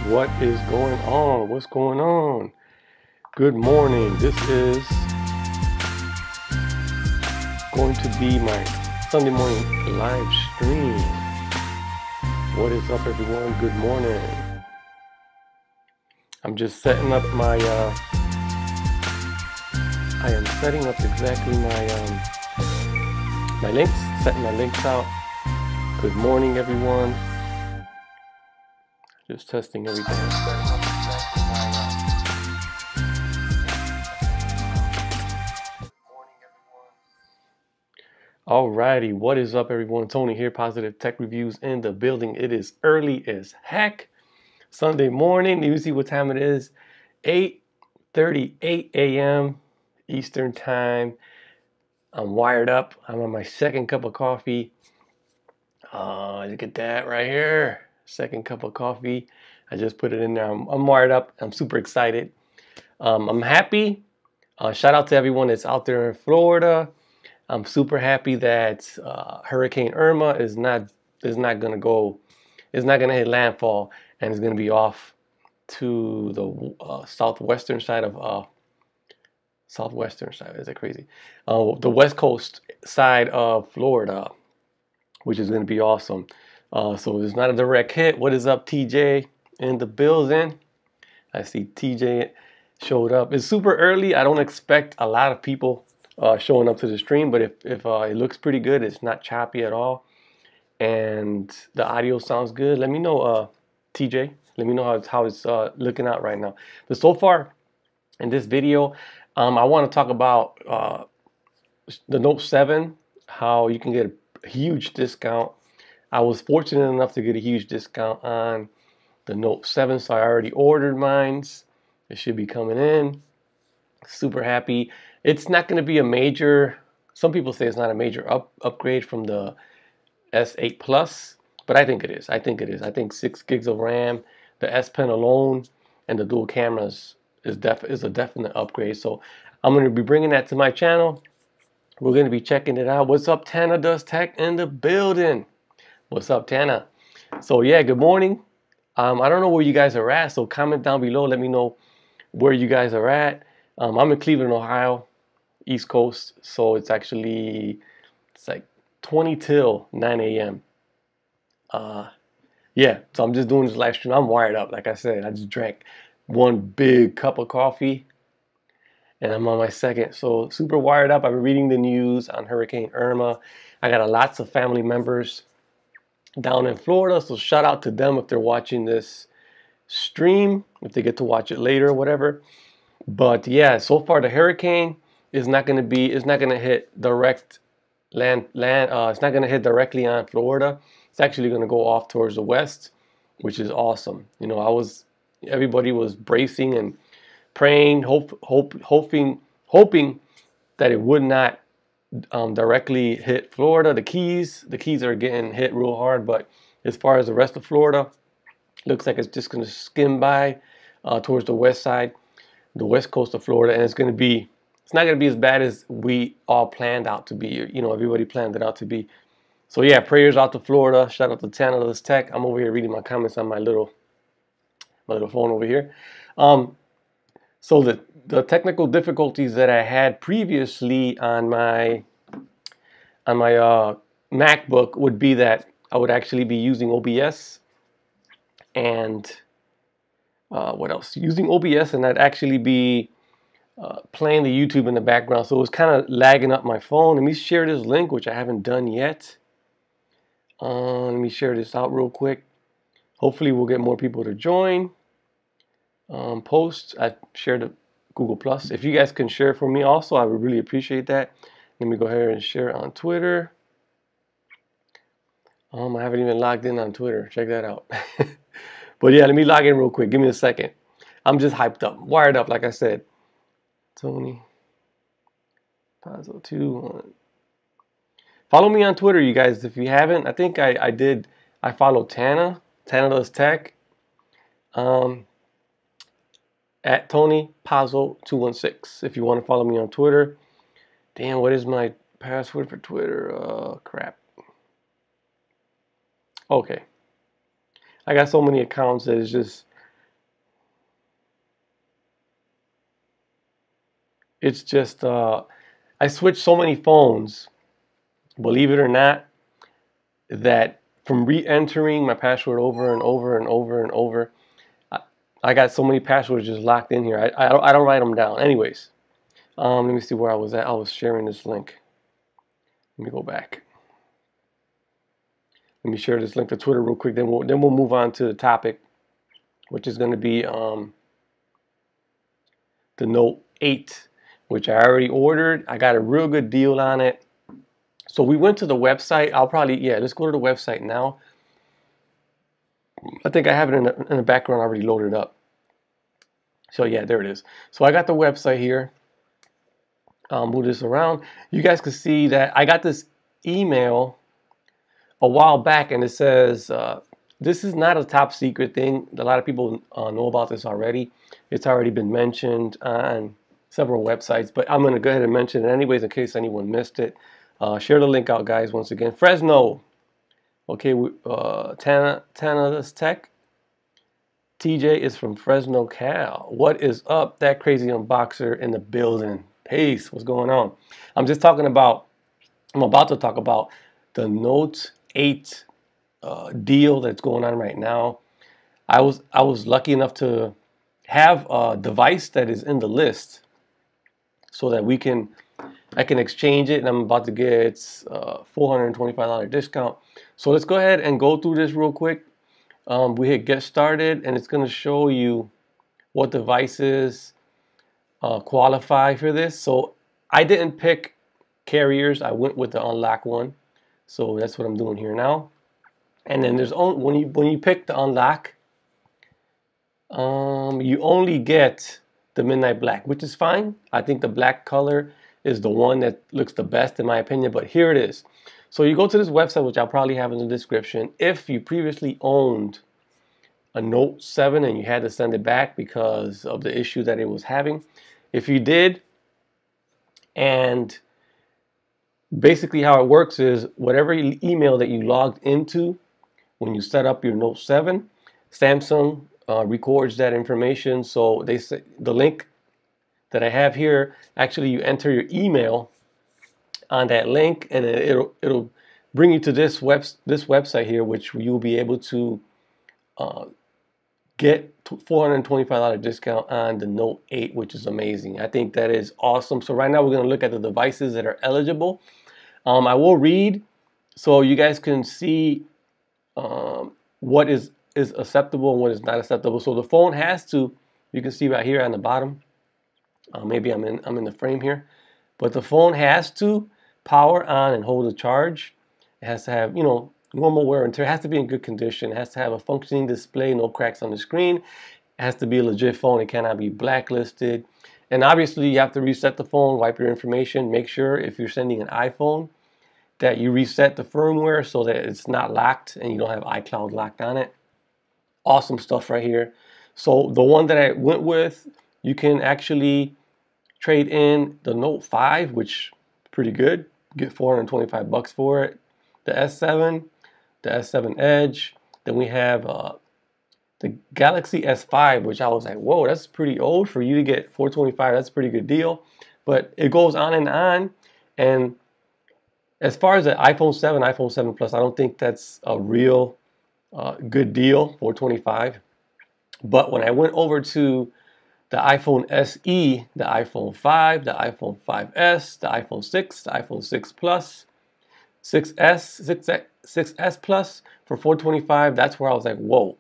What is going on? What's going on? Good morning. This is going to be my Sunday morning live stream. What is up, everyone? Good morning. I'm just setting up my I am setting up exactly my links, setting my links out. Good morning, everyone. Just testing everything. Alrighty, what is up, everyone? Tony here, Positive Tech Reviews in the building. It is early as heck. Sunday morning. You see what time it is? 8:38 a.m. Eastern Time. I'm wired up. I'm on my second cup of coffee. Look at that right here. Second cup of coffee. I just put it in there. I'm wired up. I'm super excited. I'm happy. Shout out to everyone that's out there in Florida. I'm super happy that Hurricane Irma is not gonna hit landfall, and it's gonna be off to the southwestern side of Is that crazy? The west coast side of Florida, which is gonna be awesome. So it's not a direct hit. What is up, TJ in the building? I see TJ showed up. It's super early. I don't expect a lot of people showing up to the stream, but if it looks pretty good, it's not choppy at all, and the audio sounds good, let me know, TJ. Let me know how it's looking out right now. But so far in this video, I want to talk about the Note 7, how you can get a huge discount. I was fortunate enough to get a huge discount on the Note 7, so I already ordered mine. It should be coming in. Super happy. It's not going to be a major, some people say it's not a major upgrade from the S8 Plus, but I think it is. I think 6 gigs of RAM, the S Pen alone, and the dual cameras is a definite upgrade. So I'm going to be bringing that to my channel. We're going to be checking it out. What's up, Tana Does Tech in the building? What's up, Tana? So yeah, good morning. I don't know where you guys are at, so comment down below. Let me know where you guys are at. I'm in Cleveland, Ohio, East Coast, so it's like 20 till 9 a.m. Yeah, so I'm just doing this live stream. I'm wired up, like I said. I just drank one big cup of coffee, and I'm on my second, so super wired up. I've been reading the news on Hurricane Irma. I got lots of family members down in Florida, so shout out to them if they're watching this stream, if they get to watch it later or whatever. But yeah, so far the hurricane is not going to hit direct land. It's not going to hit directly on Florida. It's actually going to go off towards the west, which is awesome. You know, everybody was bracing and praying, hoping that it would not directly hit Florida. The Keys are getting hit real hard, but as far as the rest of Florida, looks like it's just going to skim by towards the west side, the west coast of Florida, and it's not going to be as bad as we all planned out to be. You know, everybody planned it out to be. So yeah, prayers out to Florida. Shout out to Tana Does Tech. I'm over here reading my comments on my little phone over here. So the technical difficulties that I had previously on my MacBook would be that I would actually be using OBS and what else? Using OBS, and I'd actually be playing the YouTube in the background, so it was kind of lagging up my phone. Let me share this link, which I haven't done yet. Let me share this out real quick. Hopefully we'll get more people to join. Post. I shared the Google Plus. If you guys can share for me also, I would really appreciate that. Let me go ahead and share on Twitter. I haven't even logged in on Twitter. Check that out. But yeah, let me log in real quick. Give me a second. I'm just hyped up, wired up, like I said. Tony Pazzo 2. Follow me on Twitter, you guys, if you haven't. I think I did. I follow Tana Does Tech. At Tony Pazzo 216. If you want to follow me on Twitter. Damn, what is my password for Twitter? Crap. Okay. I got so many accounts that it's just It's just I switched so many phones, believe it or not, that from re-entering my password over and over and over and over, I got so many passwords just locked in here. I don't write them down. Anyways, let me see where I was at. I was sharing this link. Let me go back. Let me share this link to Twitter real quick. Then we'll move on to the topic, which is going to be the Note 8, which I already ordered. I got a real good deal on it. So we went to the website. Let's go to the website now. I think I have it in the background already loaded up. So yeah, there it is. So I got the website here. I'll move this around. You guys can see that I got this email a while back, and it says this is not a top secret thing. A lot of people know about this already. It's already been mentioned on several websites, but I'm going to go ahead and mention it anyways in case anyone missed it. Share the link out, guys. Once again, Fresno. Okay, Tana's Tech. TJ is from Fresno, Cal. What is up? That crazy unboxer in the building. Peace. What's going on? I'm about to talk about the Note 8 deal that's going on right now. I was lucky enough to have a device that is in the list so that I can exchange it, and I'm about to get $425 discount. So let's go ahead and go through this real quick. We hit get started, and it's going to show you what devices qualify for this. So I didn't pick carriers. I went with the unlock one. So that's what I'm doing here now. And then there's only when you pick the unlock, you only get the midnight black, which is fine. I think the black color is the one that looks the best in my opinion, but here it is. So you go to this website, which I'll probably have in the description. If you previously owned a Note 7 and you had to send it back because of the issue that it was having, if you did, and basically how it works is whatever email that you logged into when you set up your Note 7, Samsung records that information. So they say the link that I have here, actually you enter your email on that link, and it'll bring you to this website here, which you'll be able to get $425 discount on the Note 8, which is amazing. I think that is awesome. So right now we're going to look at the devices that are eligible. I will read so you guys can see what is acceptable and what is not acceptable. So the phone has to, you can see right here on the bottom, maybe I'm in the frame here, but the phone has to power on and hold a charge. It has to have, normal wear and tear. It has to be in good condition. It has to have a functioning display, no cracks on the screen. It has to be a legit phone. It cannot be blacklisted. And obviously you have to reset the phone, wipe your information. Make sure if you're sending an iPhone that you reset the firmware so that it's not locked and you don't have iCloud locked on it. Awesome stuff right here. So the one that I went with, you can actually trade in the Note 5, which is pretty good. Get $425 for it. The S7, the S7 Edge. Then we have the Galaxy S5, which I was like, whoa, that's pretty old for you to get $425. That's a pretty good deal. But it goes on and on. And as far as the iPhone 7, iPhone 7 Plus, I don't think that's a real good deal, $425. But when I went over to the iPhone SE, the iPhone 5, the iPhone 5S, the iPhone 6, the iPhone 6 Plus, 6S Plus for $425, that's where I was like, whoa,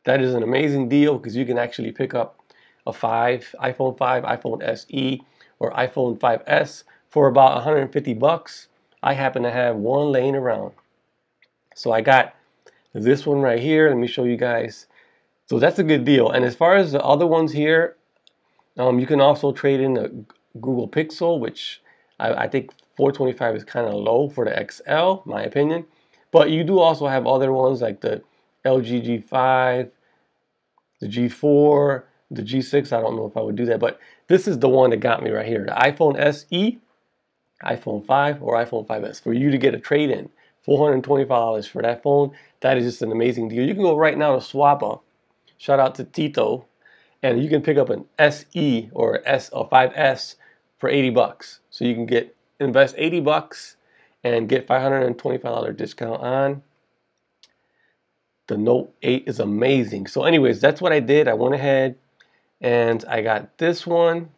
that is an amazing deal because you can actually pick up a iPhone 5, iPhone SE, or iPhone 5S for about $150. I happen to have one laying around. So I got this one right here. Let me show you guys. So that's a good deal. And as far as the other ones here, you can also trade in the Google Pixel, which I think $425 is kind of low for the XL, my opinion. But you do also have other ones like the LG G5, the G4, the G6. I don't know if I would do that, but this is the one that got me right here. The iPhone SE, iPhone 5, or iPhone 5S. For you to get a trade-in, $425 for that phone, that is just an amazing deal. You can go right now to SWAPPA. Shout out to Tito. And you can pick up an SE or a 5S for 80 bucks. So you can invest 80 bucks and get $525 discount on. The Note 8 is amazing. So anyways, that's what I did. I went ahead and I got this one.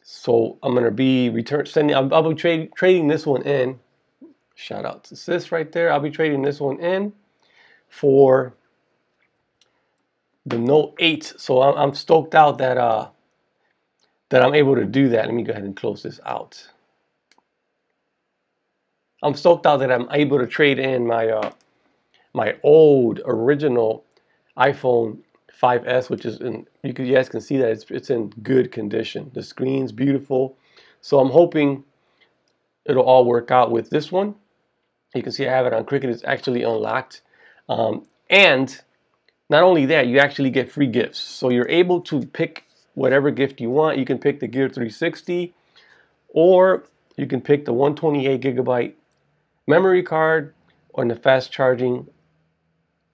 So I'm gonna be I'll be trading this one in. Shout out to sis right there. I'll be trading this one in for the Note 8. So I'm stoked out that that I'm able to do that. Let me go ahead and close this out. I'm stoked out that I'm able to trade in my my old original iPhone 5S, which is you guys can see that it's in good condition. The screen's beautiful. So I'm hoping it'll all work out with this one. You can see I have it on Cricket. It's actually unlocked. And not only that, you actually get free gifts. So you're able to pick whatever gift you want. You can pick the Gear 360, or you can pick the 128 gigabyte memory card, or the fast charging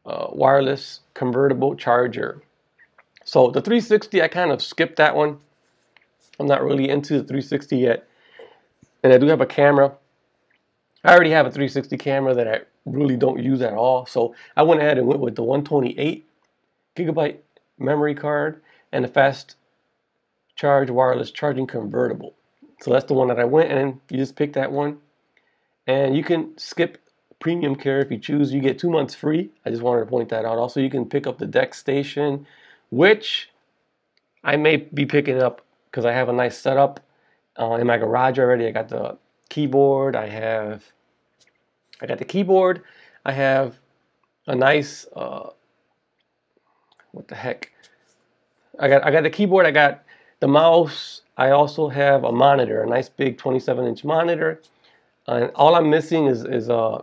wireless convertible charger. So the 360, I kind of skipped that one. I'm not really into the 360 yet. And I do have a camera. I already have a 360 camera that I really don't use at all. So I went ahead and went with the 128 gigabyte memory card and the fast charge wireless charging convertible. So that's the one that I went, and you just pick that one. And you can skip premium care if you choose. You get 2 months free. I just wanted to point that out. Also, you can pick up the Deck Station, which I may be picking up because I have a nice setup in my garage already. I got the keyboard. I got the keyboard. I have a nice what the heck? I got the keyboard. I got the mouse. I also have a monitor, a nice big 27-inch monitor. And all I'm missing is the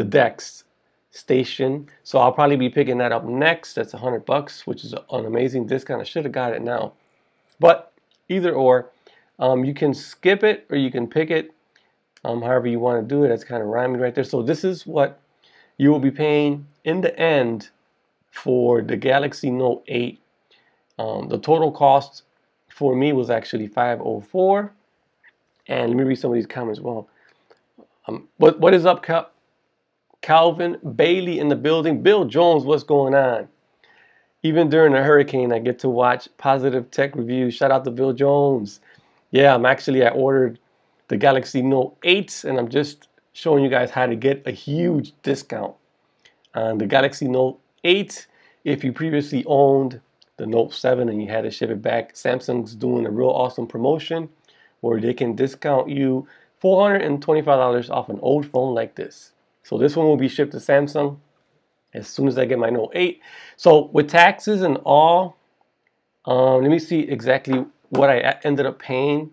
Dex Station. So I'll probably be picking that up next. That's $100, which is an amazing discount. I should have got it now. But either or, you can skip it or you can pick it. However you want to do it. That's kind of rhyming right there. So this is what you will be paying in the end for the Galaxy Note 8. The total cost for me was actually $504. And let me read some of these comments. Well, what is up, Calvin Bailey in the building? Bill Jones, what's going on? Even during a hurricane, I get to watch positive tech reviews. Shout out to Bill Jones. Yeah, I ordered the Galaxy Note 8, and I'm just showing you guys how to get a huge discount on the Galaxy Note 8. If you previously owned the Note 7 and you had to ship it back, Samsung's doing a real awesome promotion where they can discount you $425 off an old phone like this. So this one will be shipped to Samsung as soon as I get my Note 8. So with taxes and all, let me see exactly what I ended up paying.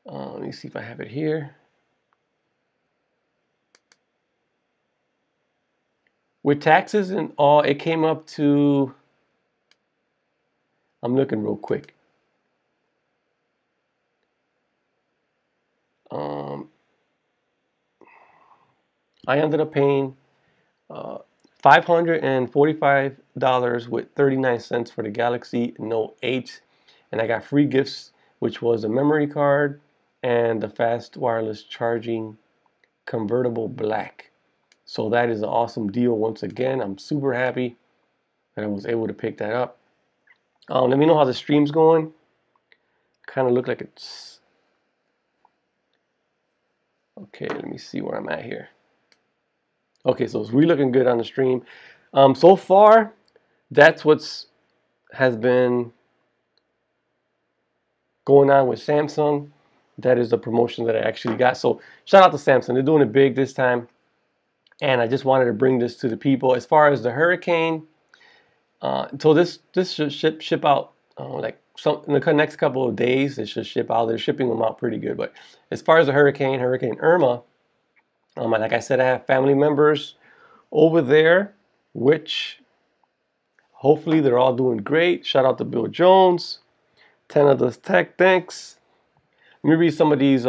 Let me see if I have it here. With taxes and all, it came up to, I'm looking real quick. I ended up paying $545 with 39 cents for the Galaxy Note 8, and I got free gifts, which was a memory card and the fast wireless charging convertible black. So that is an awesome deal. Once again, I'm super happy that I was able to pick that up. Let me know how the stream's going. Kind of look like it's okay. Let me see where I'm at here. Okay, so it's really looking good on the stream. So far, that's has been going on with Samsung. That is the promotion that I actually got. So shout out to Samsung. They're doing it big this time. And I just wanted to bring this to the people. As far as the hurricane, so this should ship out like in the next couple of days. It should ship out. They're shipping them out pretty good. But as far as the Hurricane Irma, like I said, I have family members over there, which hopefully they're all doing great. Shout out to Bill Jones, 10 of this tech, thanks. Let me read some of these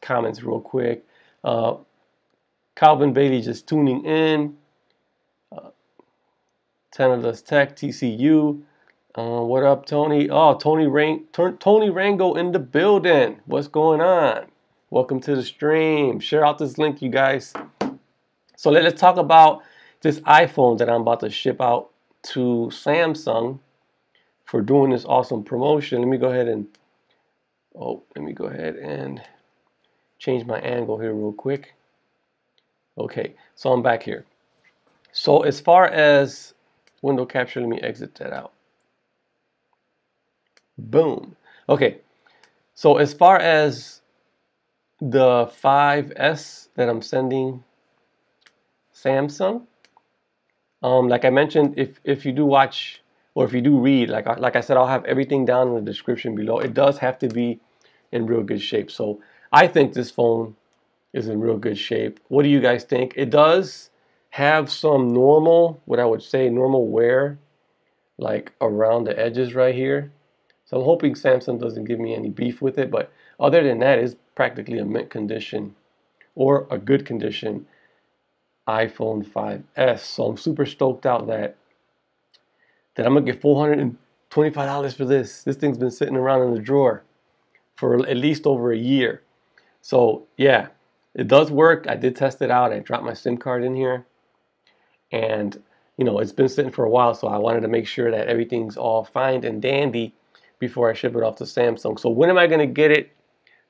comments real quick. Calvin Bailey just tuning in. 10 of this tech, TCU. What up, Tony? Oh, Tony Rango in the building. What's going on? Welcome to the stream. Share out this link, you guys. So let's talk about this iPhone that I'm about to ship out to Samsung for doing this awesome promotion. Let me go ahead and change my angle here real quick. Okay, so I'm back here. So as far as window capture, let me exit that out. Boom. Okay, so as far as the 5S that I'm sending Samsung, like I mentioned, if you do watch or if you do read, like I said, I'll have everything down in the description below. It does have to be in real good shape. So I think this phone is in real good shape. What do you guys think? It does have some normal, what I would say, normal wear, like around the edges right here. So I'm hoping Samsung doesn't give me any beef with it, but other than that, it's practically a mint condition or a good condition iPhone 5S. So I'm super stoked out that I'm gonna get $425 for this. This thing's been sitting around in the drawer for at least over a year. So yeah, it does work. I did test it out. I dropped my SIM card in here, and you know, it's been sitting for a while, so I wanted to make sure that everything's all fine and dandy before I ship it off to Samsung. So when am I gonna get it?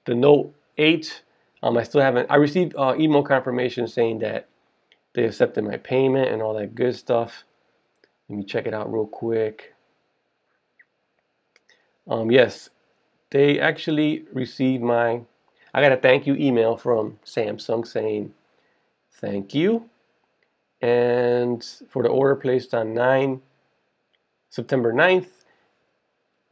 The Note 8. I still haven't. I received email confirmation saying that they accepted my payment and all that good stuff. Let me check it out real quick. Yes, they actually received my. I got a thank you email from Samsung saying thank you, and for the order placed on September 9th,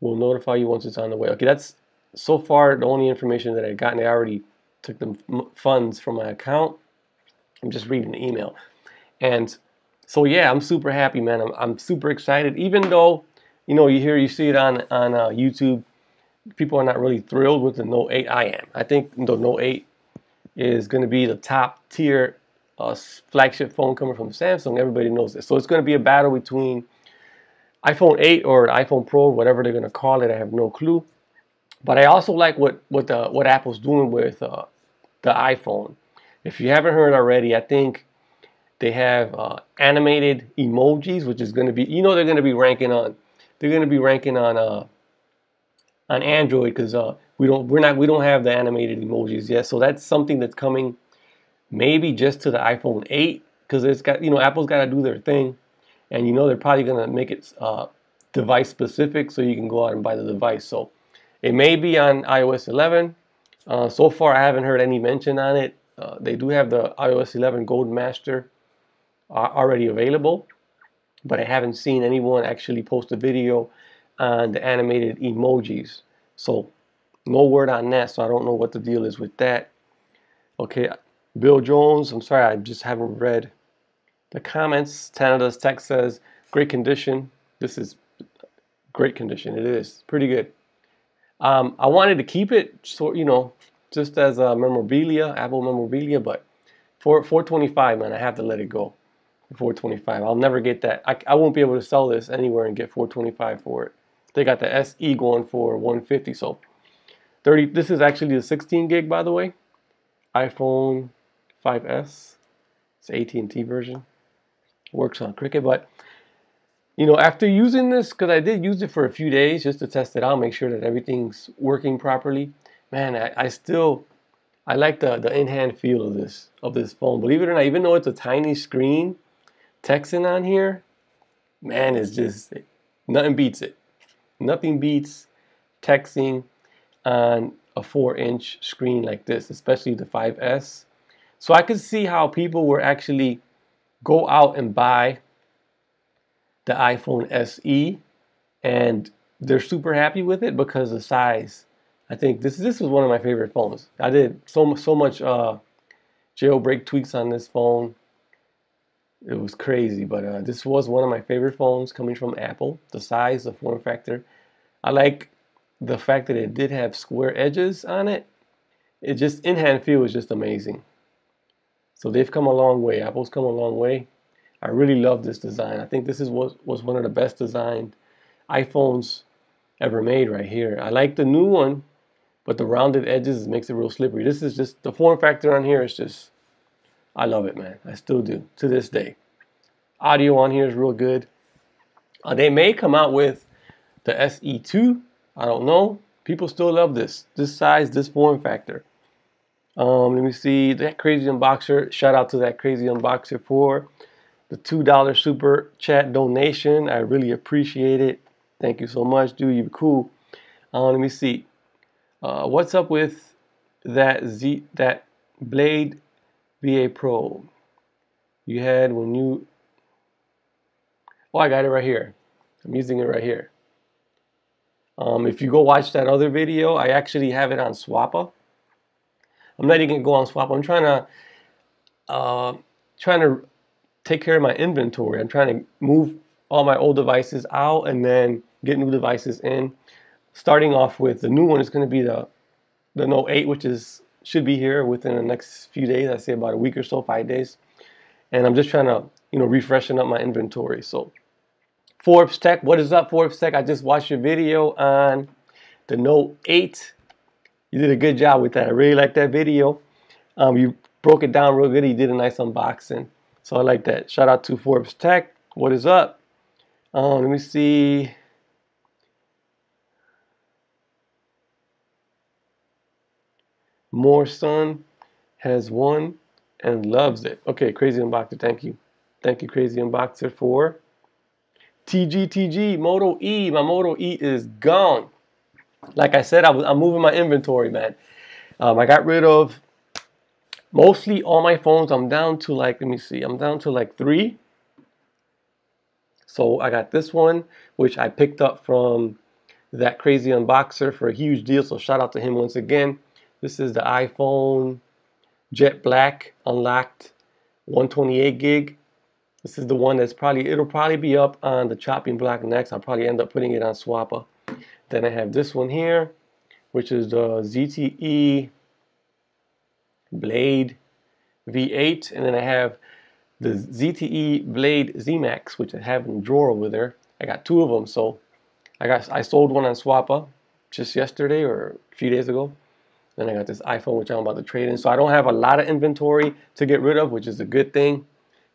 we'll notify you once it's on the way. Okay, that's so far the only information that I got, and I already took the funds from my account. I'm just reading the email, and so yeah, I'm super happy, man. I'm super excited, even though you see it on YouTube. People are not really thrilled with the Note 8. I am. I think the Note 8 is going to be the top tier flagship phone coming from Samsung. Everybody knows this. So it's going to be a battle between iPhone 8 or the iPhone Pro, whatever they're going to call it. I have no clue. But I also like what Apple's doing with the iPhone. If you haven't heard already, I think they have animated emojis, which is going to be, they're going to be ranking on. They're going to be ranking on Android because we don't have the animated emojis yet. So that's something that's coming maybe just to the iPhone 8 because it's got Apple's got to do their thing, and they're probably gonna make it device specific so you can go out and buy the device. So it may be on iOS 11. So far I haven't heard any mention on it. They do have the iOS 11 Gold Master already available, but I haven't seen anyone actually post a video on the animated emojis. So no word on that, so I don't know what the deal is with that. Okay, Bill Jones, I'm sorry, I just haven't read the comments. Canada's text says, great condition. This is great condition. It is pretty good. I wanted to keep it, so just as a memorabilia, Apple memorabilia, but for $425, man, I have to let it go. $425. I'll never get that. I won't be able to sell this anywhere and get $425 for it. They got the SE going for $150. So 30. This is actually the 16 gig, by the way. iPhone 5S. It's AT&T version. Works on Cricket, but after using this, because I did use it for a few days just to test it out, make sure that everything's working properly. Man, I like the in-hand feel of this phone. Believe it or not, even though it's a tiny screen, texting on here, man, it's just nothing beats it. Nothing beats texting on a 4-inch screen like this, especially the 5S. So I could see how people were actually go out and buy the iPhone SE, and they're super happy with it because of the size. I think this was one of my favorite phones. I did so much jailbreak tweaks on this phone. It was crazy, but this was one of my favorite phones coming from Apple. The size, the form factor. I like the fact that it did have square edges on it. It just, in-hand feel was just amazing. So they've come a long way. Apple's come a long way. I really love this design. I think this was one of the best designed iPhones ever made right here. I like the new one, but the rounded edges makes it real slippery. This is just, the form factor on here is just, I love it, man. I still do, to this day. Audio on here is real good. They may come out with the SE2. I don't know. People still love this size, this form factor. Let me see, that crazy unboxer. Shout out to that crazy unboxer for the $2 super chat donation. I really appreciate it. Thank you so much, dude. You're cool. Let me see. What's up with that Blade VA Pro you had when you? Oh, I got it right here. I'm using it right here. If you go watch that other video, I actually have it on SWAPPA. I'm not even gonna go on SWAPPA. I'm trying to take care of my inventory. I'm trying to move all my old devices out and then get new devices in. Starting off with the new one is going to be the Note 8, which should be here within the next few days. I say about a week or so, 5 days. And I'm just trying to, refreshing up my inventory. So Forbes Tech, what is up, Forbes Tech? I just watched your video on the Note 8. You did a good job with that. I really like that video. You broke it down real good. You did a nice unboxing. So I like that. Shout out to Forbes Tech. What is up? Let me see. More Sun has won and loves it. Okay, Crazy Unboxer, thank you. Thank you, Crazy Unboxer, for TGTG Moto E. My Moto E is gone. Like I said, I'm moving my inventory, man. I got rid of mostly all my phones. I'm down to like, let me see, I'm down to like 3. So I got this one, which I picked up from that Crazy Unboxer for a huge deal. So shout out to him once again. This is the iPhone Jet Black Unlocked 128 gig. This is the one that's it'll probably be up on the Chopping Block next. I'll probably end up putting it on SWAPPA. Then I have this one here, which is the ZTE Blade V8. And then I have the ZTE Blade Z-Max, which I have in the drawer over there. I got 2 of them. So I sold one on SWAPPA just yesterday or a few days ago. Then I got this iPhone, which I'm about to trade in. So I don't have a lot of inventory to get rid of, which is a good thing,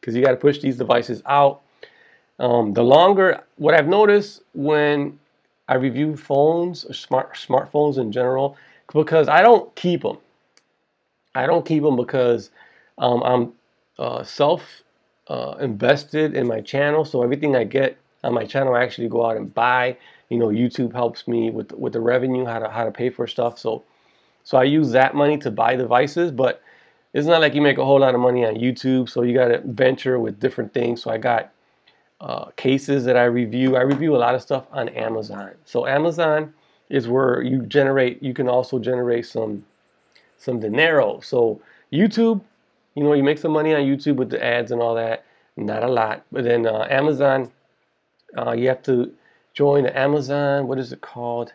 because you got to push these devices out. The longer, what I've noticed when I review phones or smartphones in general, because I don't keep them. I don't keep them because I'm invested in my channel. So everything I get on my channel, I actually go out and buy. YouTube helps me with the revenue, how to pay for stuff. So I use that money to buy devices, but it's not like you make a whole lot of money on YouTube. So you got to venture with different things. So I got cases that I review. I review a lot of stuff on Amazon. So Amazon is where you can also generate some dinero. So YouTube, you make some money on YouTube with the ads and all that. Not a lot. But then Amazon, you have to join the Amazon, what is it called?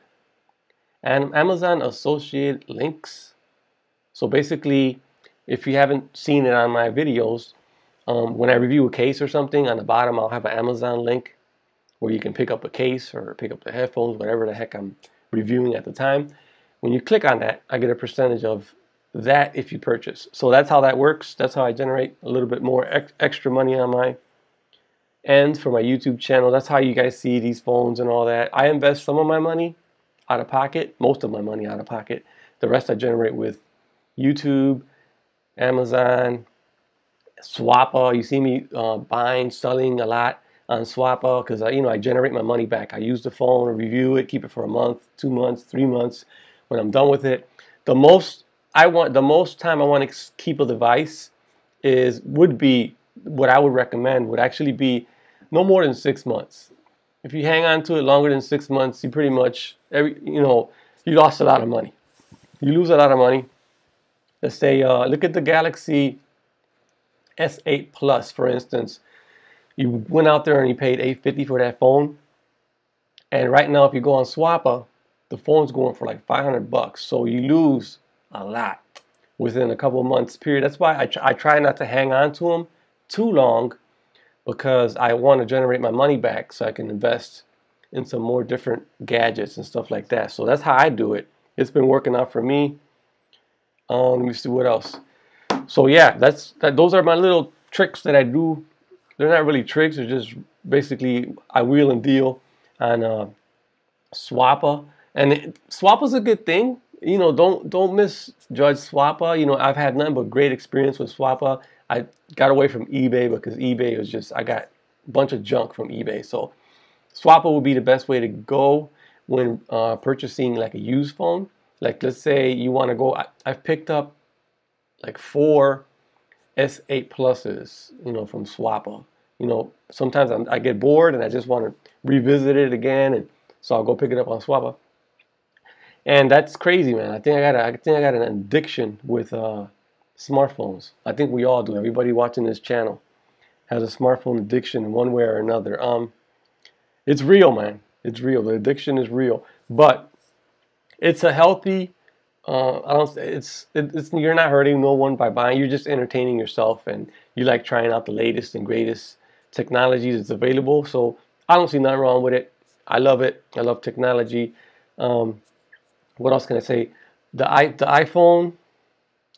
And Amazon Associate Links. So basically, if you haven't seen it on my videos, when I review a case or something, on the bottom I'll have an Amazon link where you can pick up a case or pick up the headphones, whatever the heck I'm reviewing at the time. When you click on that, I get a percentage of that if you purchase. So that's how that works. That's how I generate a little bit more extra money on my end for my YouTube channel. That's how you guys see these phones and all that. I invest some of my money out of pocket, most of my money out of pocket. The rest I generate with YouTube, Amazon, SWAPPA. You see me buying, selling a lot on SWAPPA because I generate my money back. I use the phone, review it, keep it for a month, 2 months, 3 months. When I'm done with it, the most time I want to keep a device would be what I would recommend would actually be no more than 6 months. If you hang on to it longer than 6 months, you pretty much you lost a lot of money. You lose a lot of money. Let's say look at the Galaxy S8 Plus, for instance. You went out there and you paid $850 for that phone, and right now if you go on SWAPPA, the phone's going for like $500. So you lose a lot within a couple of months period. That's why I try not to hang on to them too long, because I want to generate my money back so I can invest in some more different gadgets and stuff like that. So that's how I do it. It's been working out for me. Let me see what else. So yeah, those are my little tricks that I do. They're not really tricks. They're just basically I wheel and deal on SWAPPA. And SWAPPA's a good thing. You know, don't misjudge SWAPPA. You know, I've had nothing but great experience with SWAPPA. I got away from eBay because eBay was just, I got a bunch of junk from eBay. So SWAPPA would be the best way to go when purchasing like a used phone. Like let's say you want to go, I've picked up like 4 S8 Pluses, you know, from SWAPPA. You know, sometimes I get bored and I just want to revisit it again, and so I'll go pick it up on SWAPPA. And that's crazy, man. I think I got an addiction with smartphones. I think we all do. Everybody watching this channel has a smartphone addiction in one way or another. It's real, man. It's real. The addiction is real, but it's a healthy. You're not hurting no one by buying. You're just entertaining yourself, and you like trying out the latest and greatest technologies that's available. So I don't see nothing wrong with it. I love it. I love technology. What else can I say? The iPhone,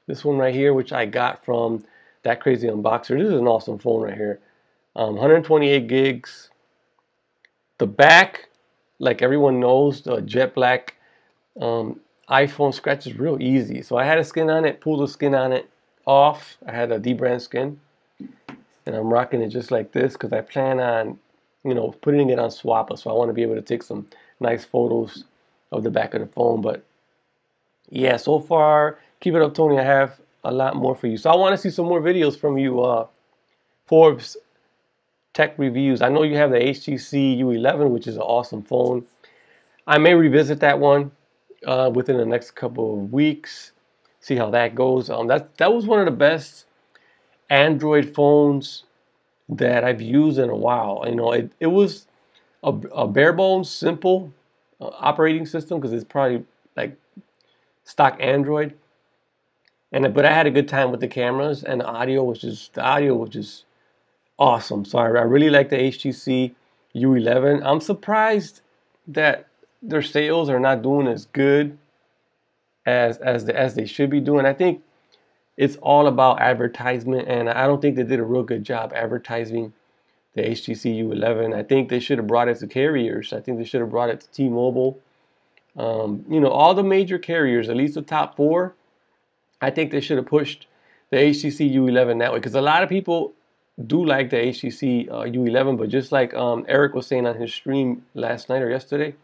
this one right here, which I got from That Crazy Unboxer. This is an awesome phone right here. 128 gigs. The back, like everyone knows, the jet black iPhone scratch is real easy. So I had a skin on it, pulled the skin on it off. I had a dbrand skin, and I'm rocking it just like this because I plan on, you know, putting it on SWAPPA. So I want to be able to take some nice photos of the back of the phone. But yeah, so far, keep it up, Tony. I have a lot more for you. So I want to see some more videos from you, Forbes Tech Reviews. I know you have the HTC U11, which is an awesome phone. I may revisit that one within the next couple of weeks, see how that goes. That was one of the best Android phones that I've used in a while. You know, it was a bare bones, simple operating system because it's probably like stock Android. But I had a good time with the cameras, and the audio was just awesome. So I really like the HTC U11. I'm surprised that their sales are not doing as good as they should be doing. I think it's all about advertisement, and I don't think they did a real good job advertising the HTC U11. I think they should have brought it to carriers. I think they should have brought it to T-Mobile. You know, all the major carriers, at least the top 4. I think they should have pushed the HTC U11 that way, because a lot of people do like the HTC U11, but just like Eric was saying on his stream last night or yesterday,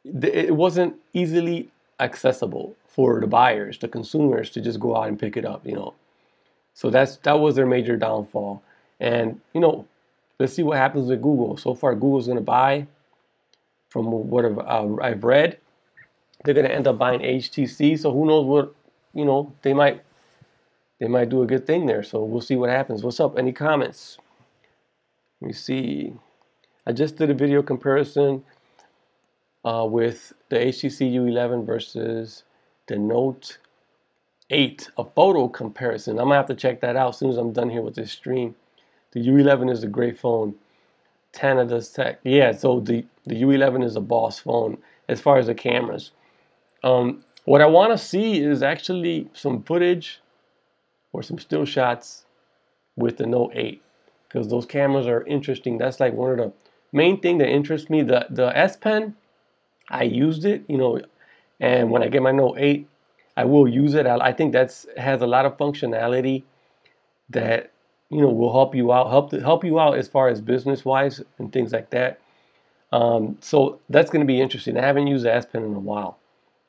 it wasn't easily accessible for the buyers, the consumers, to just go out and pick it up, you know. So that was their major downfall. And, you know, let's see what happens with Google. So far, Google's going to buy, from what I've read, they're going to end up buying HTC. So who knows what, you know, they might do a good thing there. So we'll see what happens. What's up? Any comments? Let me see. I just did a video comparison with the HTC U11 versus the Note 8, a photo comparison. I'm gonna have to check that out as soon as I'm done here with this stream. The U11 is a great phone. Canada's Tech. Yeah, so the U11 is a boss phone as far as the cameras. What I want to see is actually some footage or some still shots with the Note 8, because those cameras are interesting. That's like one of the main thing that interests me. The S Pen, I used it, you know, and when I get my Note 8, I will use it. I think has a lot of functionality that, you know, will help you out, help you out as far as business wise and things like that. So that's going to be interesting. I haven't used the S Pen in a while,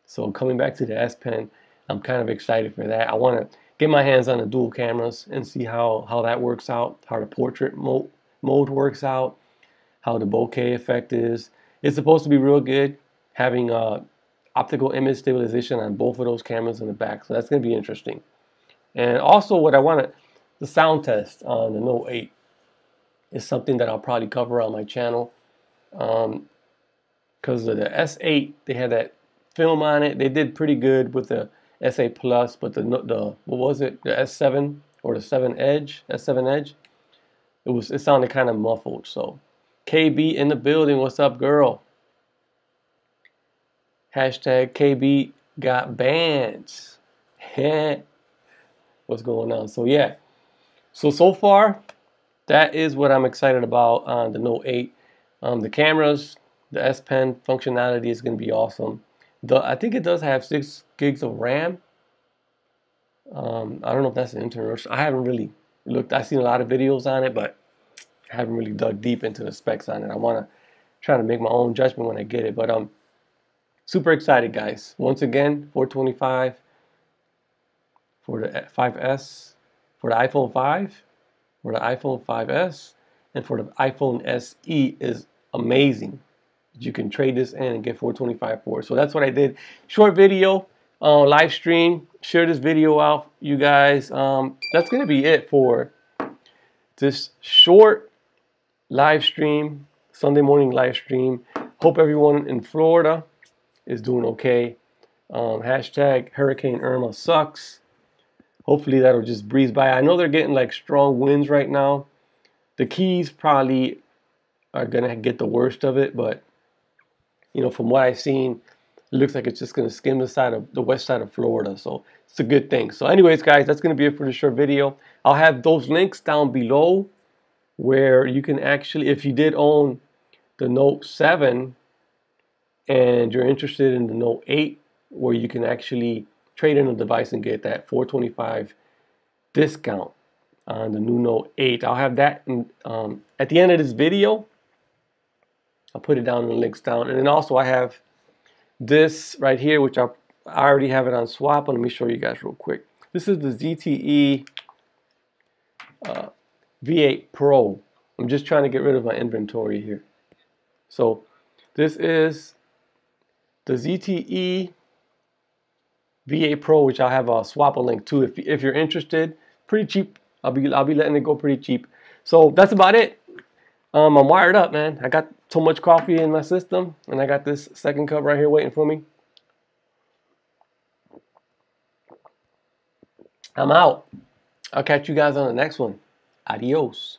so coming back to the S Pen, I'm kind of excited for that. I want to get my hands on the dual cameras and see how that works out, how the portrait mode works out, how the bokeh effect is. It's supposed to be real good, having optical image stabilization on both of those cameras in the back. So that's going to be interesting. And also what I want the sound test on the Note 8 is something that I'll probably cover on my channel. Because of the S8, they had that film on it. They did pretty good with the S8 Plus, but the what was it? The S7 or the S7 Edge? It sounded kind of muffled. So KB in the building. What's up, girl? Hashtag KB got bands. What's going on? So yeah. So far, that is what I'm excited about on the Note 8. The cameras, the S Pen functionality is going to be awesome. I think it does have 6 gigs of RAM. I don't know if that's an internal. I haven't really looked. I've seen a lot of videos on it, but I haven't really dug deep into the specs on it. I want to try to make my own judgment when I get it. But super excited, guys. Once again, 425 for the 5S, for the iPhone 5, for the iPhone 5S, and for the iPhone SE is amazing. You can trade this in and get 425 for it. So that's what I did. Short video, live stream. Share this video out, you guys. That's gonna be it for this short live stream, Sunday morning live stream. Hope everyone in Florida is doing okay. Hashtag Hurricane Irma sucks. Hopefully that'll just breeze by. I know they're getting like strong winds right now. The Keys probably are gonna get the worst of it, but you know, from what I've seen, it looks like it's just gonna skim the west side of Florida. So it's a good thing. So anyways, guys, that's gonna be it for the short video. I'll have those links down below where you can actually, if you did own the Note 7 and you're interested in the Note 8, where you can actually trade in a device and get that 425 discount on the new Note 8. I'll have that in, at the end of this video. I'll put it down in the links down. And then also I have this right here, which I already have it on SWAPPA. Let me show you guys real quick. This is the ZTE V8 Pro. I'm just trying to get rid of my inventory here. So this is the ZTE V8 Pro, which I'll have a SWAPPA link to if you're interested. Pretty cheap. I'll be letting it go pretty cheap. So that's about it. I'm wired up, man. I got so much coffee in my system, and I got this second cup right here waiting for me. I'm out. I'll catch you guys on the next one. Adios.